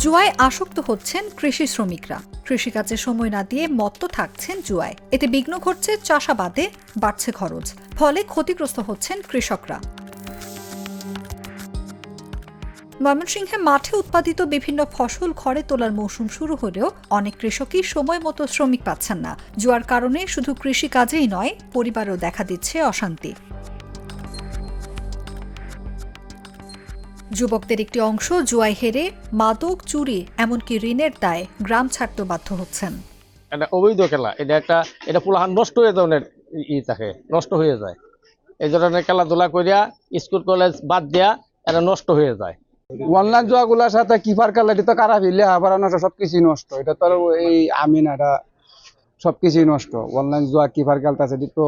জুয়ায় আসক্ত হচ্ছেন কৃষি শ্রমিকরা। কৃষিকাজে সময় না দিয়ে মত্ত থাকছেন জুয়ায়। এতে বিঘ্ন ঘটছে চাষাবাদে, বাড়ছে খরচ, ফলে ক্ষতিগ্রস্ত হচ্ছেন কৃষকরা। ময়মনসিংহে মাঠে উৎপাদিত বিভিন্ন ফসল ঘরে তোলার মৌসুম শুরু হলেও অনেক কৃষকই সময় মতো শ্রমিক পাচ্ছেন না। জুয়ার কারণে শুধু কৃষিকাজেই নয়, পরিবারেও দেখা দিচ্ছে অশান্তি। যুবকদের একটি অংশ জুয়ায় হেরে মাদক, চুরি, এমনকি ঋণের দায়ে গ্রাম ছাড়তে বাধ্য হচ্ছেন। এটা অবৈধ খেলা, এটা পুলাহান নষ্ট হয়ে যাওয়ার থাকে, নষ্ট হয়ে যায়। এই ধরনের খেলাধুলা করিয়া স্কুল কলেজ বাদ দিয়া এটা নষ্ট হয়ে যায়। অনলাইন জুয়াগুলোর সাথে কিপার খেলা, এটা তো খারাপ, আবার সবকিছু নষ্ট। এটা তো এই আমি না, এটা সবকিছুই নষ্ট। অনলাইন জুয়া কিপার খেলতেছে, এটা তো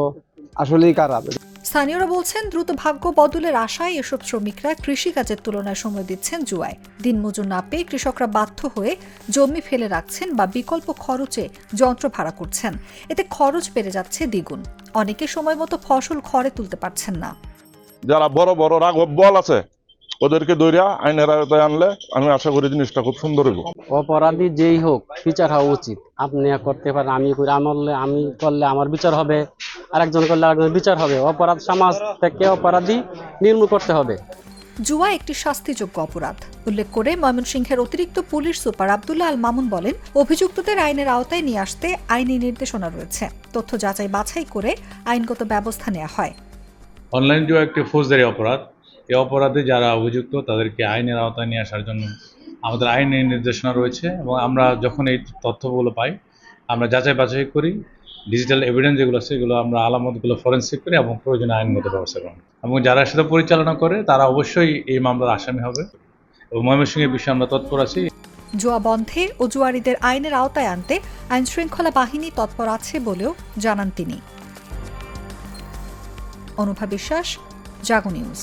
আসলেই খারাপ। স্থানীয়রা বলছেন, দ্রুত ভাগ্য বদলের আশায় এসব শ্রমিকরা কৃষিকাজের তুলনায় সময় দিচ্ছেন জুয়ায়। দিনমজুর না পেয়ে কৃষকরা বাধ্য হয়ে জমি ফেলে রাখছেন বা বিকল্প খরচে যন্ত্র ভাড়া করছেন। এতে খরচ বেড়ে যাচ্ছে দ্বিগুণ। অনেকে সময় মতো ফসল ঘরে তুলতে পারছেন না। যারা বড় বড় রাঘব বল আছে, ওদেরকে দৌড়িয়া আইনের আওতায় আনলে আমি আশা করি জিনিসটা খুব সুন্দর হইব। অপরাধী যেই হোক বিচার হওয়া উচিত। আপনি করতে পারেন, আমি করলে আমার বিচার হবে, আরেকজন করলে আরেকজনের বিচার হবে। অপরাধ সমাজ থেকে অপরাধী নির্মূল করতে হবে। জুয়া একটি শাস্তিযোগ্য অপরাধ উল্লেখ করে ময়মনসিংহের অতিরিক্ত পুলিশ সুপার আব্দুল্লাহ আল মামুন বলেন, অভিযুক্তদের আইনের আওতায় নিয়ে আসতে আইনি নির্দেশনা রয়েছে। তথ্য যাচাই বাছাই করে আইনগত ব্যবস্থা নেওয়া হয়। অনলাইন জুয়া একটি ফৌজদারি অপরাধ। এই অপরাধে যারা অভিযুক্ত তাদেরকে আইনের আওতায় নিয়ে আসার জন্য আমাদের আইনি নির্দেশনা রয়েছে, এবং আমরা যখন এই তথ্যগুলো পাই আমরা যাচাই বাছাই করি। ডিজিটাল এভিডেন্স যেগুলো আছে সেগুলো আমরা আলামতগুলো ফরেনসিক করি এবং প্রয়োজনে আইনগত ব্যবস্থা গ্রহণ করি। এবং যারা সেটা পরিচালনা করে তারা অবশ্যই এই মামলার আসামি হবে, এবং ময়মনসিংহের বিষয়ে আমরা তৎপর আছি। জুয়া বন্ধে ও জুয়ারিদের আইনের আওতায় আনতে আইন শৃঙ্খলা বাহিনী তৎপর আছে বলেও জানান তিনি। অনুভা বিশ্বাস, জাগো নিউজ।